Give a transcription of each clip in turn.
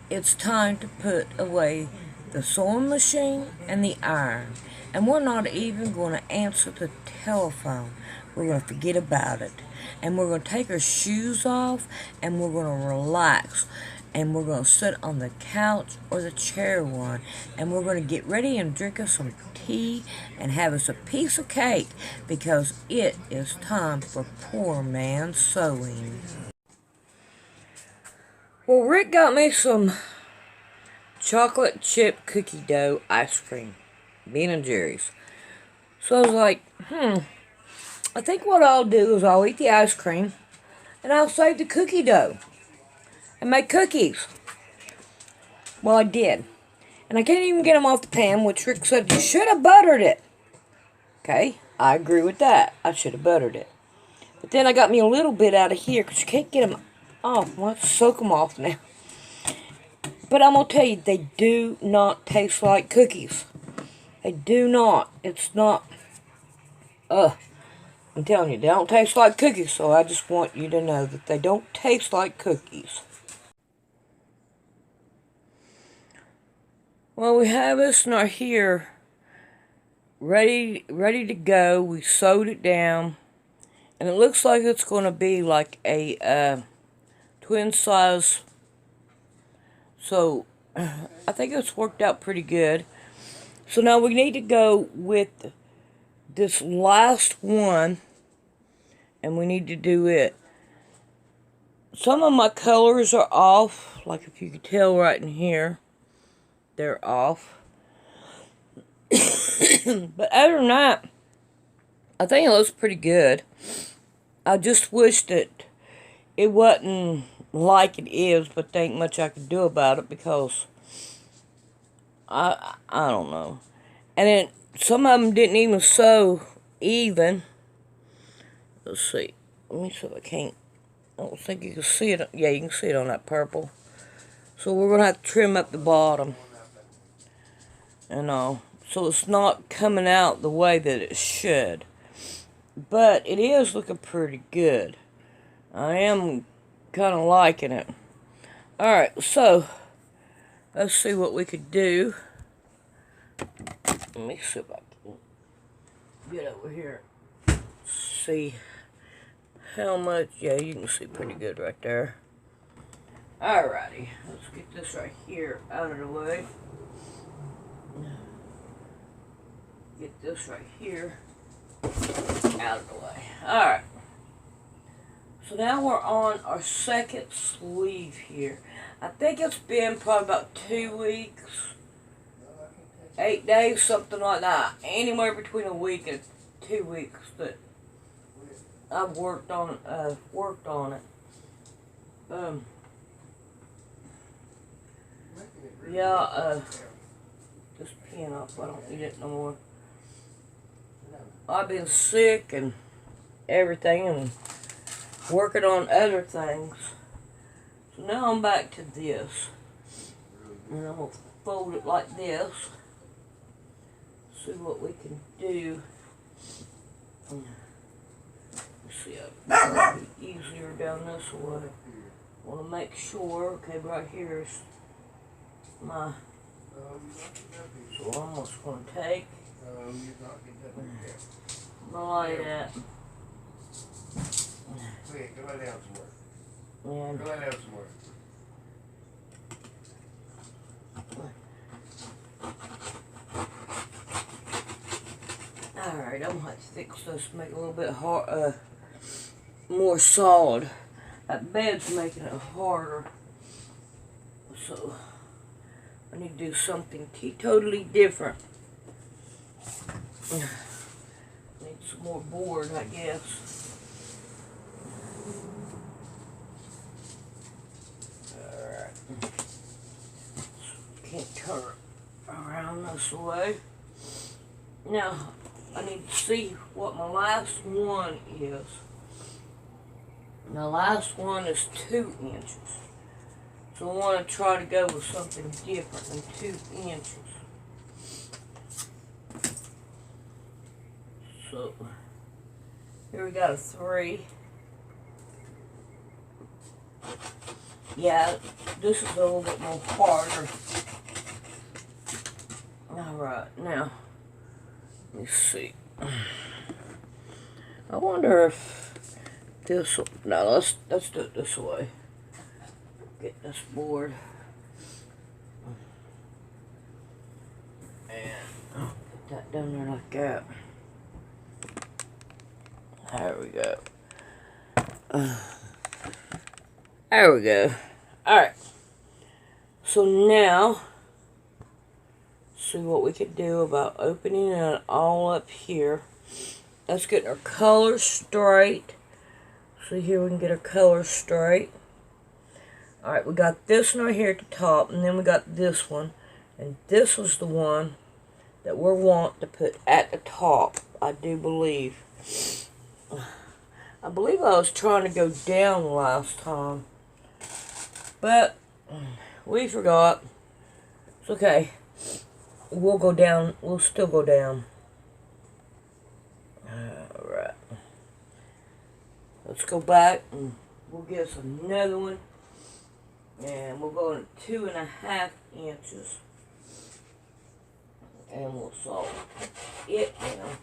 it's time to put away the sewing machine and the iron. And we're not even going to answer the telephone. We're going to forget about it. And we're going to take our shoes off and we're going to relax. And we're going to sit on the couch or the chair one. And we're going to get ready and drink us some tea and have us a piece of cake because it is time for poor man sewing. Well, Rick got me some chocolate chip cookie dough ice cream, Ben & Jerry's. So I was like, I think what I'll do is I'll eat the ice cream and I'll save the cookie dough and make cookies. Well, I did. And I can't even get them off the pan, which Rick said, you should have buttered it. Okay, I agree with that. I should have buttered it. But then I got me a little bit out of here because you can't get them off. Well, let's soak them off now. But I'm going to tell you, they do not taste like cookies. They do not. It's not. I'm telling you, they don't taste like cookies. So I just want you to know that they don't taste like cookies. Well, we have this in our here ready to go. We sewed it down. And it looks like it's going to be like a twin size. So I think it's worked out pretty good. So now we need to go with this last one. And we need to do it. Some of my colors are off. Like if you can tell right in here. They're off. But other than that, I think it looks pretty good. I just wish that it wasn't like it is, but there ain't much I can do about it because I don't know. And then some of them didn't even sew even. Let's see. Let me see if I can't. I don't think you can see it. Yeah, you can see it on that purple. So we're going to have to trim up the bottom. And all. So it's not coming out the way that it should. But it is looking pretty good. I am kind of liking it. Alright, so let's see what we could do. Let me see if I can get over here. See how much. Yeah, you can see pretty good right there. Alrighty, let's get this right here out of the way. Get this right here out of the way. Alright. So now we're on our second sleeve here. I think it's been probably about 2 weeks, 8 days, something like that. Anywhere between a week and 2 weeks that I've worked on it. This pen off. I don't need it no more. I've been sick and everything and working on other things. So now I'm back to this. And I'm going to fold it like this. See what we can do. Let's see, it'll be easier down this way. I want to make sure, okay, right here is my, so I'm just going to take my light at. Wait, go lie down somewhere. And go lie down somewhere. Alright, I'm going to have to fix this to make it a little bit hard, more solid. That bed's making it harder. So, I need to do something totally different. Need some more board, I guess. Alright. Can't turn it around this way. Now, I need to see what my last one is. My last one is 2 inches. So I want to try to go with something different than 2 inches. So, here we got a 3. Yeah, this is a little bit more harder. Alright, now, let me see. I wonder if this will, no, let's do it this way. Get this board. And put that down there like that. There we go. There we go. Alright. So now, see what we can do about opening it all up here. Let's get our colors straight. See here, we can get our colors straight. Alright, we got this one right here at the top, and then we got this one. And this was the one that we're wanting to put at the top, I do believe. I believe I was trying to go down last time. But we forgot. It's okay. We'll go down. We'll still go down. Alright. Let's go back and we'll get us another one. And we'll go in 2.5 inches. And we'll saw it down.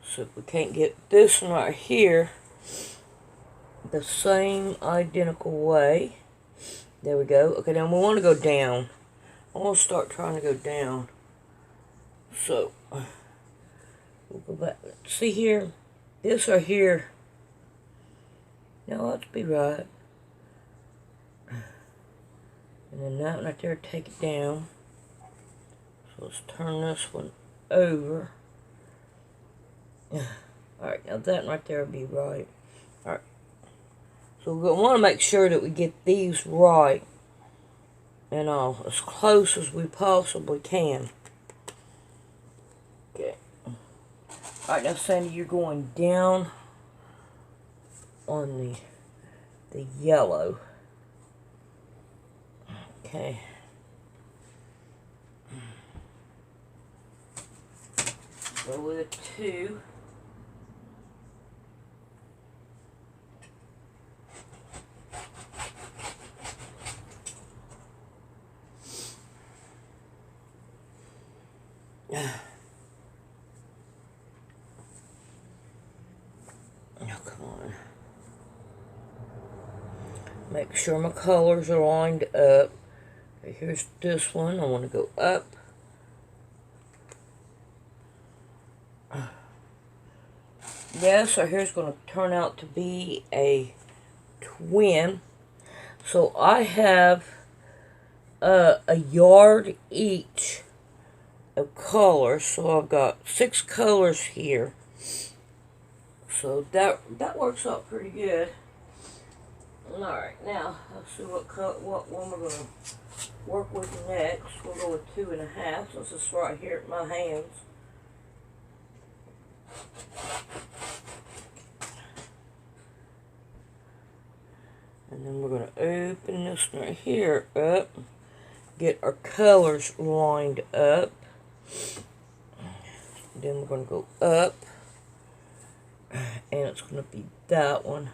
So if we can't get this one right here the same identical way. There we go. Okay, now we want to go down. I want to start trying to go down. So, we'll go back. See here? This right here. Now, let's be right. And then that one right there, take it down. So let's turn this one over. Alright, now that one right there will be right. Alright. So we want to make sure that we get these right. And as close as we possibly can. Okay. Alright, now Sandy, you're going down on the yellow. Okay. Go with a 2. Oh, come on. Make sure my colors are lined up. Okay, here's this one. I want to go up. Yeah, so here's going to turn out to be a twin. So I have a yard each of colors. So I've got 6 colors here. So that works out pretty good. Alright, now let's see what one we're going to work with next. We'll go with 2.5. So this is right here at my hands. And then we're going to open this right here up. Get our colors lined up. Then we're going to go up. And it's going to be that one.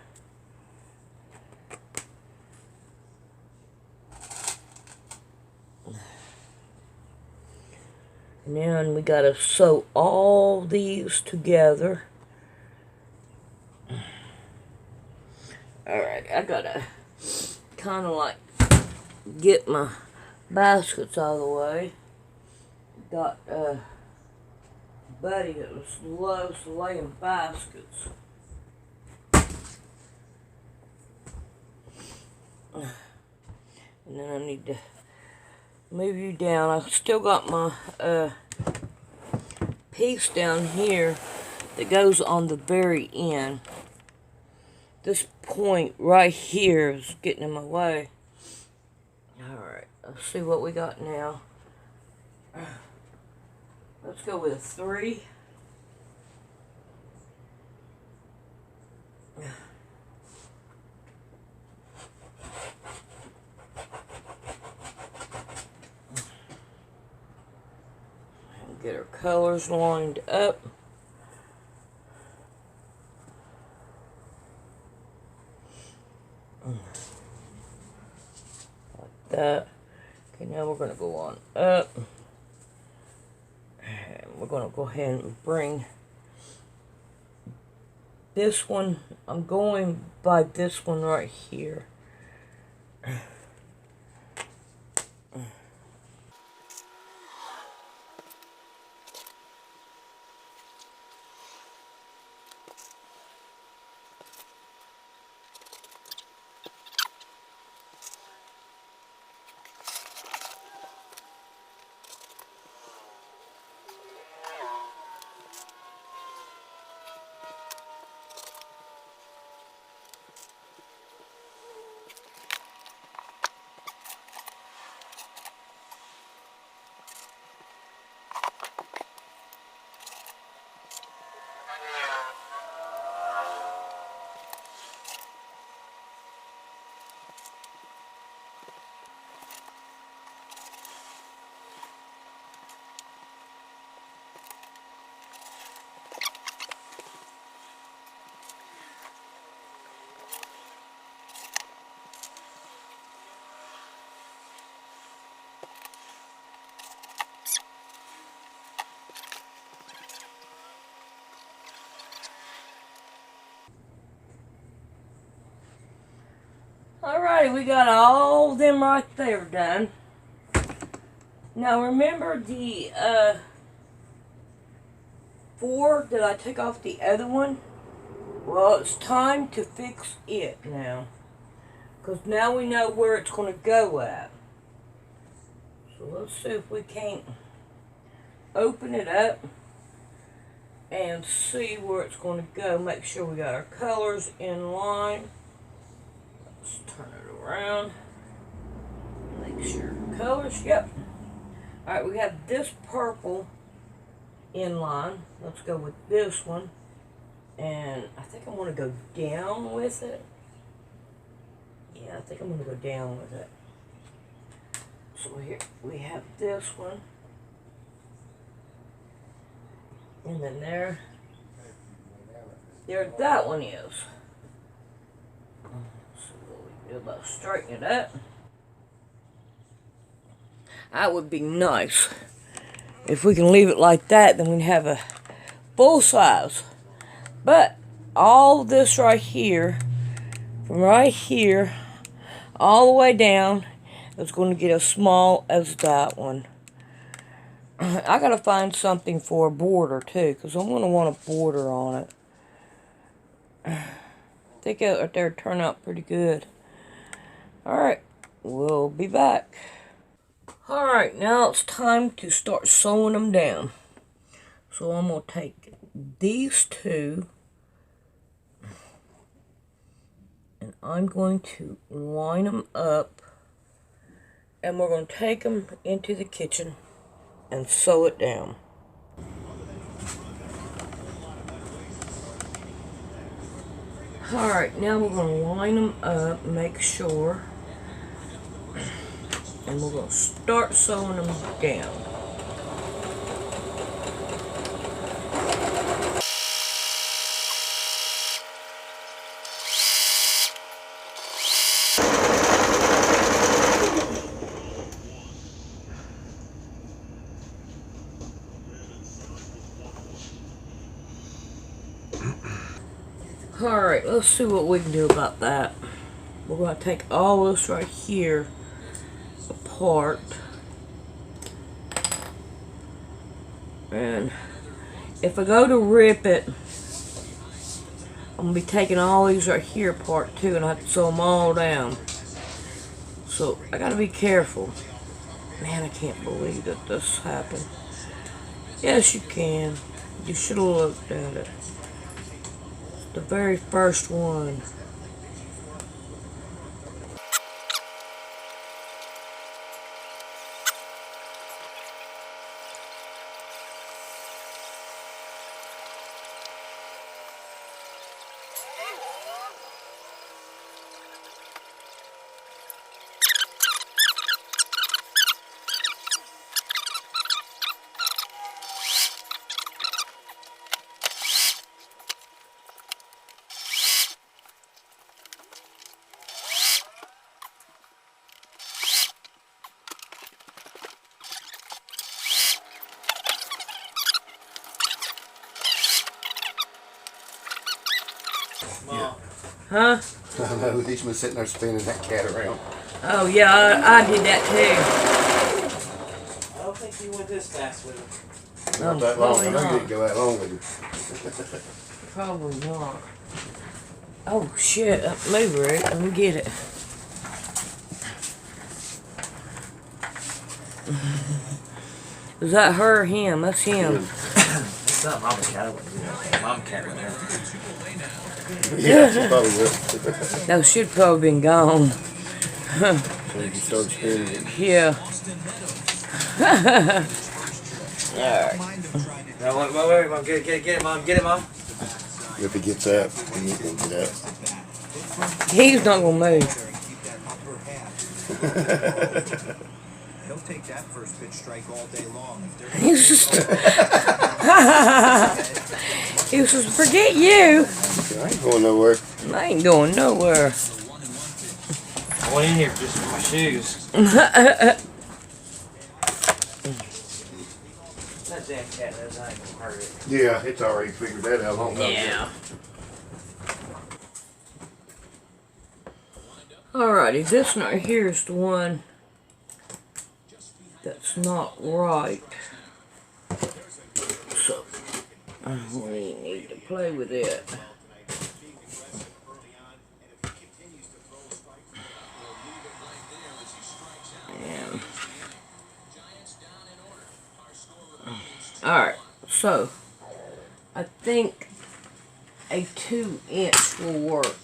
And then we got to sew all these together. Alright, I got to kind of like get my baskets out of the way. Got a buddy that loves to lay in baskets. And then I need to move you down. I've still got my piece down here that goes on the very end. This point right here is getting in my way. Alright, let's see what we got now. Let's go with a 3. Get our colors lined up. Like that. Okay, now we're going to go on up. And we're going to go ahead and bring this one. I'm going by this one right here. Alrighty, we got all of them right there done. Now remember the 4 that I took off the other one? Well, it's time to fix it now. Because now we know where it's going to go at. So let's see if we can't open it up and see where it's going to go. Make sure we got our colors in line. Let's turn it around. Make sure colors, yep. Alright, we have this purple in line. Let's go with this one. And I think I want to go down with it. Yeah, I think I'm going to go down with it. So here we have this one. And then there that one is. So what we do about straightening it up. That would be nice. If we can leave it like that, then we'd have a full size. But all this right here, from right here, all the way down, is going to get as small as that one. I gotta find something for a border too, because I'm going to want a border on it. I think it right there turned out pretty good. Alright, we'll be back. Alright, now it's time to start sewing them down. So I'm going to take these two, and I'm going to line them up, and we're going to take them into the kitchen and sew it down. Alright, now we're going to line them up, make sure, and we're going to start sewing them down. Alright, let's see what we can do about that. We're going to take all this right here apart. And if I go to rip it, I'm going to be taking all these right here apart too, and I have to sew them all down. So I got to be careful. Man, I can't believe that this happened. Yes, you can. You should have looked at it. The very first one. Mom. Huh? I know, he's been sitting there spinning that cat around. Oh, yeah, I did that too. I don't think you went this fast with him. Not that long. I know you didn't go that long with him. Probably not. Oh, shit. Move, Rick. Let me get it. Is that her or him? That's him. It's not Mama Cat. I wouldn't do that. Mama Cat right there. Yeah, she probably will. No, she'd probably been gone. So you start spinning it. Yeah. Alright. No, wait, get it, Mom. Get it, Mom. If he gets up, he ain't gonna get up. He's not gonna move. He'll take that first pitch strike all day long. He's just. He was just, forget you. I ain't going nowhere. I ain't going nowhere. I went in here just for my shoes. That damn cat knows I ain't gonna hurt it. Yeah, it's already figured that out a long time ago. Yeah. Alrighty, this one right here is the one that's not right. So, we need to play with it. And, alright, so, I think a 2-inch will work.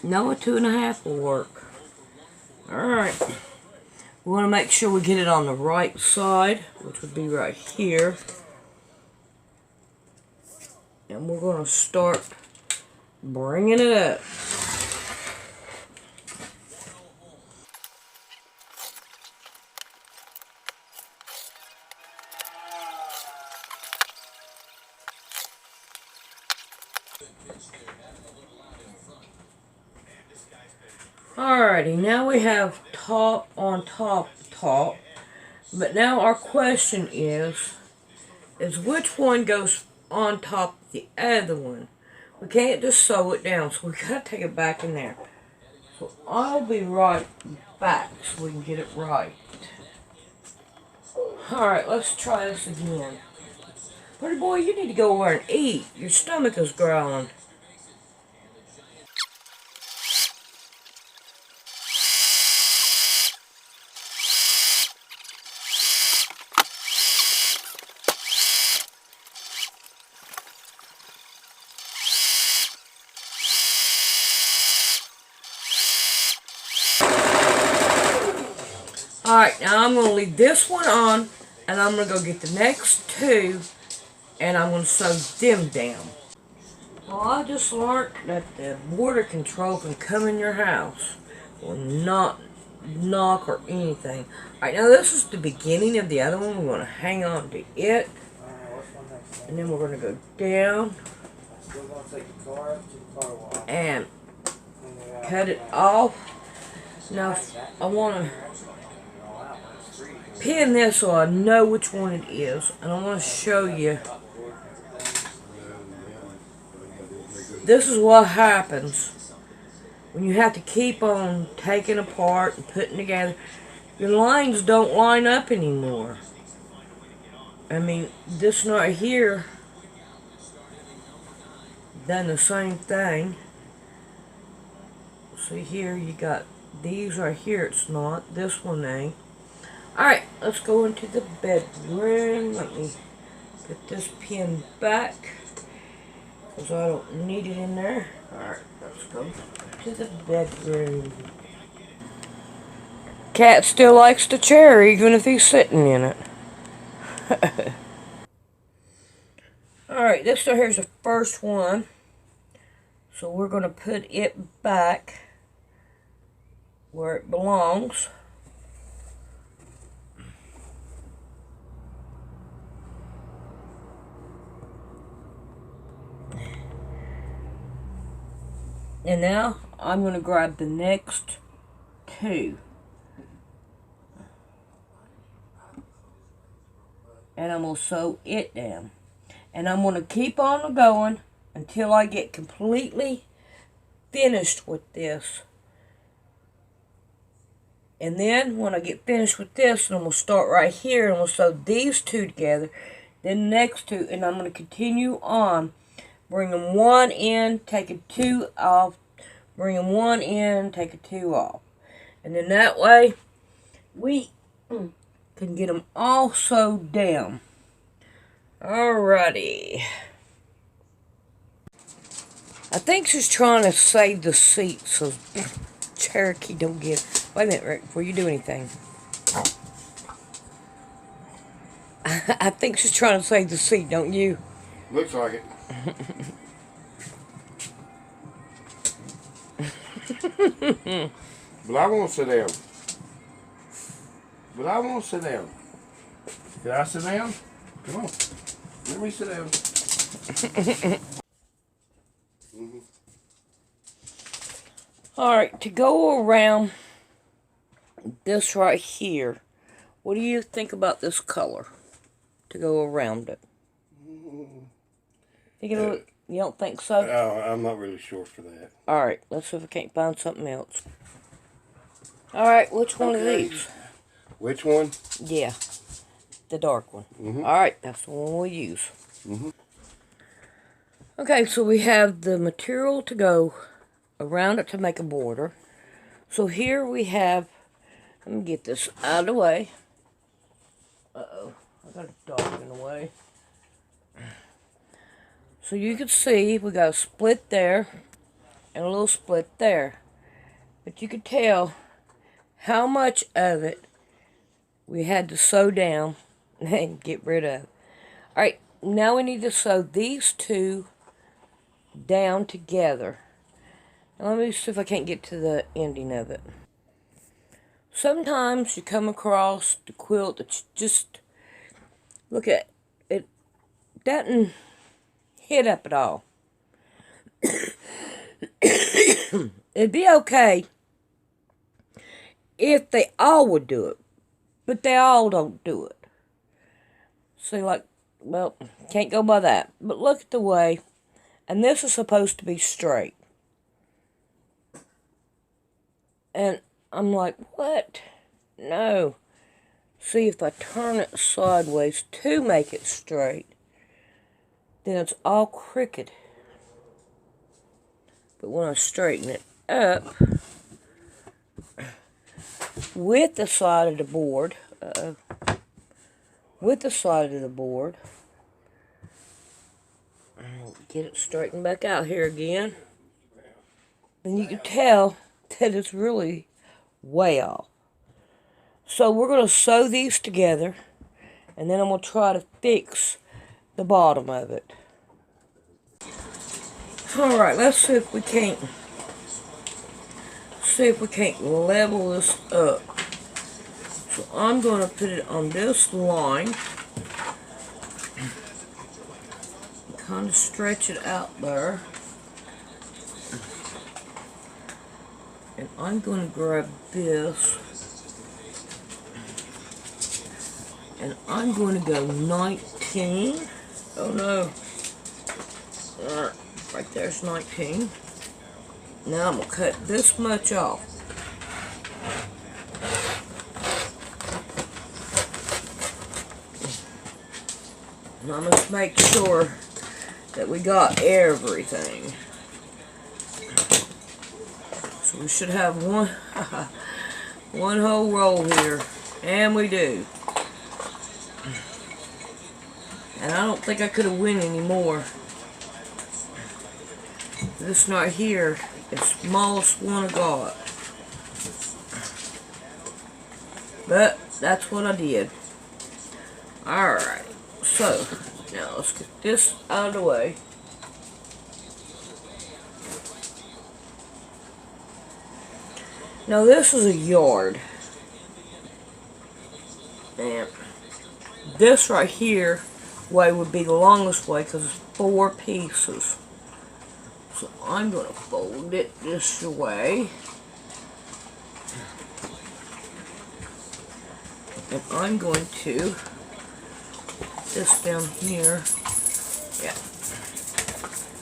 No, a 2.5 will work. Alright. We want to make sure we get it on the right side, which would be right here. And we're going to start bringing it up. Alrighty, now we have top on top. But now our question is which one goes on top of the other one? We can't just sew it down, so we gotta take it back in there. So I'll be right back so we can get it right. Alright, let's try this again. Pretty boy, you need to go over and eat. Your stomach is growling. Alright, now I'm going to leave this one on, and I'm going to go get the next two, and I'm going to sew them down. Well, I just learned that the border control can come in your house, will not knock or anything. Alright, now this is the beginning of the other one. We're going to hang on to it, and then we're going to go down, and cut it off. Now, I want to pin this so I know which one it is, and I want to show you. This is what happens when you have to keep on taking apart and putting together. Your lines don't line up anymore. I mean, this one right here done the same thing. See here, you got these right here, it's not. This one ain't. Alright, let's go into the bedroom. Let me put this pin back, because I don't need it in there. Alright, let's go to the bedroom. Cat still likes the chair, even if he's sitting in it. Alright, this right here is the first one. So we're going to put it back where it belongs. And now I'm going to grab the next two. And I'm going to sew it down. And I'm going to keep on going until I get completely finished with this. And then when I get finished with this, I'm going to start right here and we'll sew these two together. Then the next two, and I'm going to continue on. Bring them one in, taking two off. Bring them one in, taking two off. And then that way, we can get them all sewed down. Alrighty. I think she's trying to save the seat so Cherokee don't get... Wait a minute, Rick, before you do anything. I think she's trying to save the seat, don't you? Looks like it. But I won't sit down. But I won't sit down. Can I sit down? Come on. Let me sit down. Alright, to go around this right here, what do you think about this color to go around it? You don't think so? I'm not really sure for that. Alright, let's see if we can't find something else. Alright, which one of these? Which one? Yeah, the dark one. Mm-hmm. Alright, that's the one we'll use. Mm-hmm. Okay, so we have the material to go around it to make a border. So here we have, let me get this out of the way. Uh-oh, I got a dog in the way. So you can see we got a split there and a little split there. But you can tell how much of it we had to sew down and get rid of. Alright, now we need to sew these two down together. Now let me see if I can't get to the ending of it. Sometimes you come across the quilt that just, look at it, doesn't hit up at all. It'd be okay if they all would do it, but they all don't do it. See, like, well, can't go by that. But look at the way, and this is supposed to be straight. And I'm like, what? No. See, if I turn it sideways to make it straight, then it's all crooked. But when I straighten it up with the side of the board, get it straightened back out here again, then you can tell that it's really way off. So we're going to sew these together, and then I'm going to try to fix the bottom of it. Alright, let's see if we can't level this up. So I'm going to put it on this line, kind of stretch it out there, and I'm going to grab this, and I'm going to go 19. Oh no. Right there's 19. Now I'm going to cut this much off. And I must make sure that we got everything. So we should have one whole roll here. And we do. And I don't think I could have win any more. This right here is the smallest one I got. But that's what I did. Alright. So, now let's get this out of the way. Now this is a yard. And this right here way would be the longest way because it's 4 pieces. So I'm going to fold it this way. And I'm going to put this down here Yeah.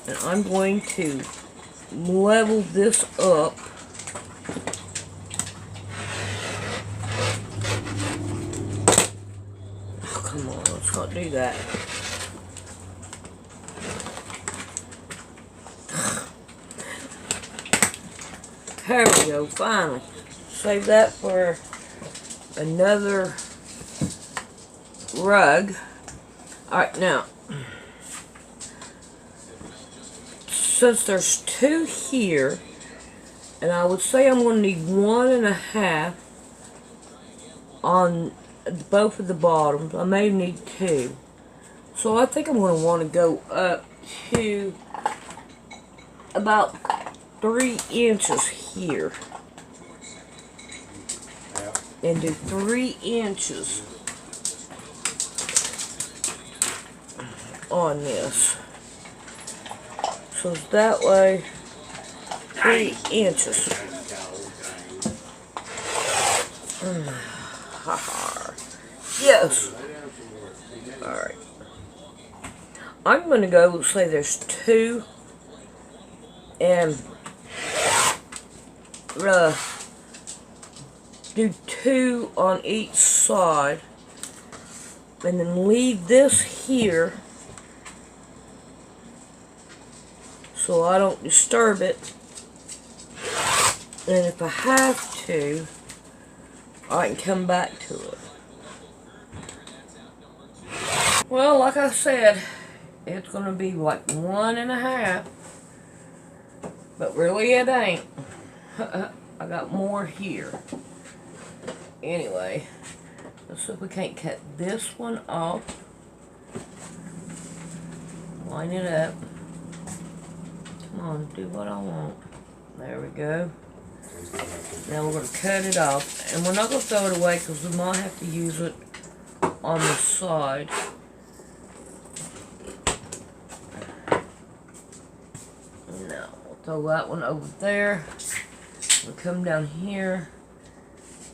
And I'm going to level this up. Oh, come on, let's not do that. There we go, finally. Save that for another rug. Alright, now, since there's 2 here, and I would say I'm going to need 1.5 on both of the bottoms. I may need 2. So I think I'm going to want to go up to about 3 inches here. And do 3 inches on this. So that way, 3 inches. Yes. Alright. I'm going to go, say there's 2. And do 2 on each side. And then leave this here so I don't disturb it. And if I have to, I can come back to it. Well, like I said, it's going to be like 1.5. But really it ain't. I got more here. Anyway, let's see if we can't cut this one off. Line it up. Come on, do what I want. There we go. Now we're going to cut it off. And we're not going to throw it away because we might have to use it on the side. Now, we'll throw that one over there. We'll come down here.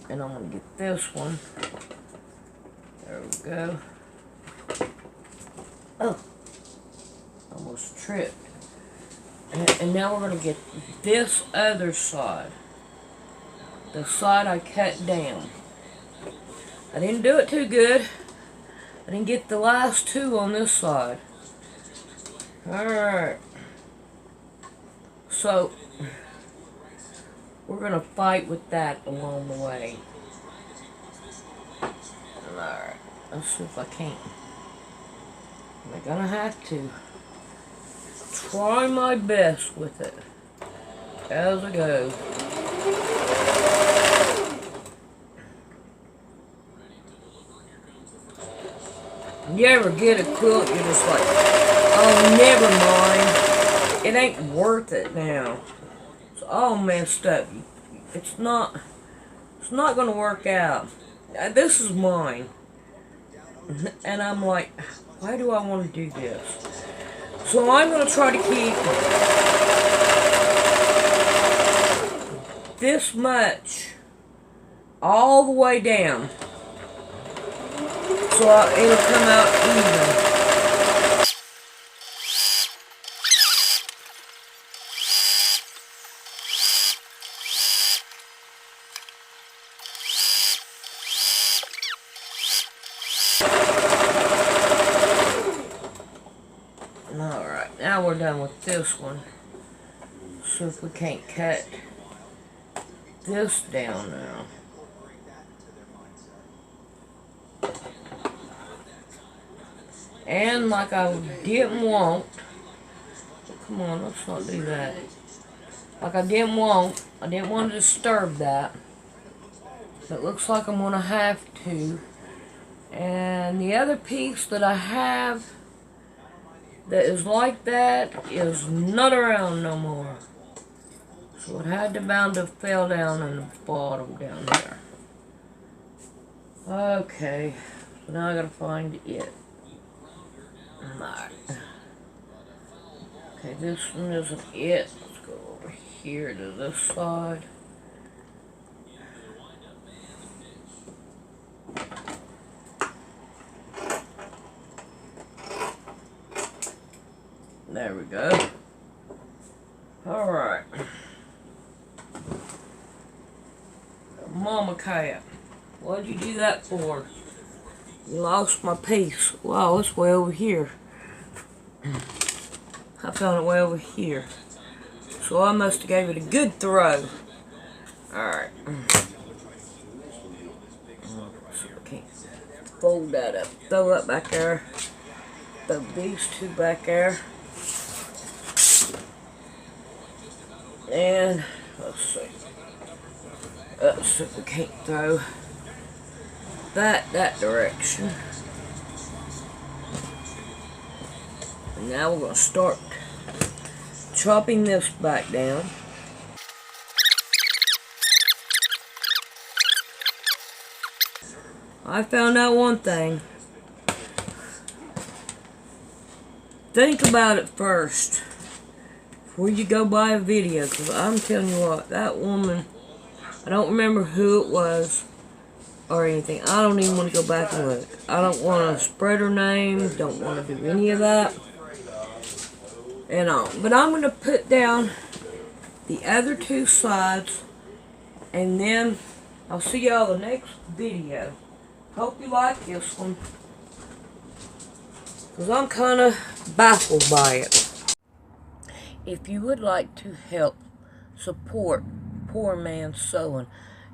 And I'm going to get this one. There we go. Oh. Almost tripped. And now we're going to get this other side. The side I cut down. I didn't do it too good. I didn't get the last 2 on this side. Alright. So, we're going to fight with that along the way. Alright. Let's see if I can't. I'm going to have to try my best with it as I go. You ever get a quilt, you're just like, oh, never mind. It ain't worth it now. It's all messed up. It's not going to work out. This is mine. And I'm like, why do I want to do this? So I'm going to try to keep this much all the way down. So it'll come out even. Alright, now we're done with this one. So if we can't cut this down now. And like I didn't want, come on, let's not do that. Like I didn't want to disturb that. But it looks like I'm going to have to. And the other piece that I have that is like that is not around no more. So it had to bound to fell down in the bottom down there. Okay, so now I gotta find it. Alright. Okay, this one isn't it. Let's go over here to this side. There we go. Alright. Mama cat. What'd you do that for? You lost my piece. Wow, it's way over here. I found it way over here. So I must have gave it a good throw. Alright. Okay. Fold that up. Throw that back there. Throw these two back there. And let's see. We can't throw that direction. And now we're going to start chopping this back down. I found out one thing. Think about it first before you go buy a video, because I'm telling you what, that woman, I don't remember who it was or anything. I don't even want to go back and look. I don't want to spread her name, don't want to do any of that. And all. But I'm going to put down the other two sides, and then I'll see y'all the next video. Hope you like this one, because I'm kind of baffled by it. If you would like to help support Poor Man's Sewing,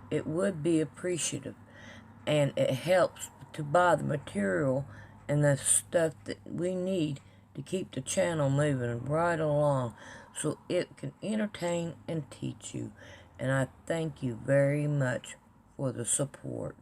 it would be appreciative, and it helps to buy the material and the stuff that we need to keep the channel moving right along so it can entertain and teach you. And I thank you very much for the support.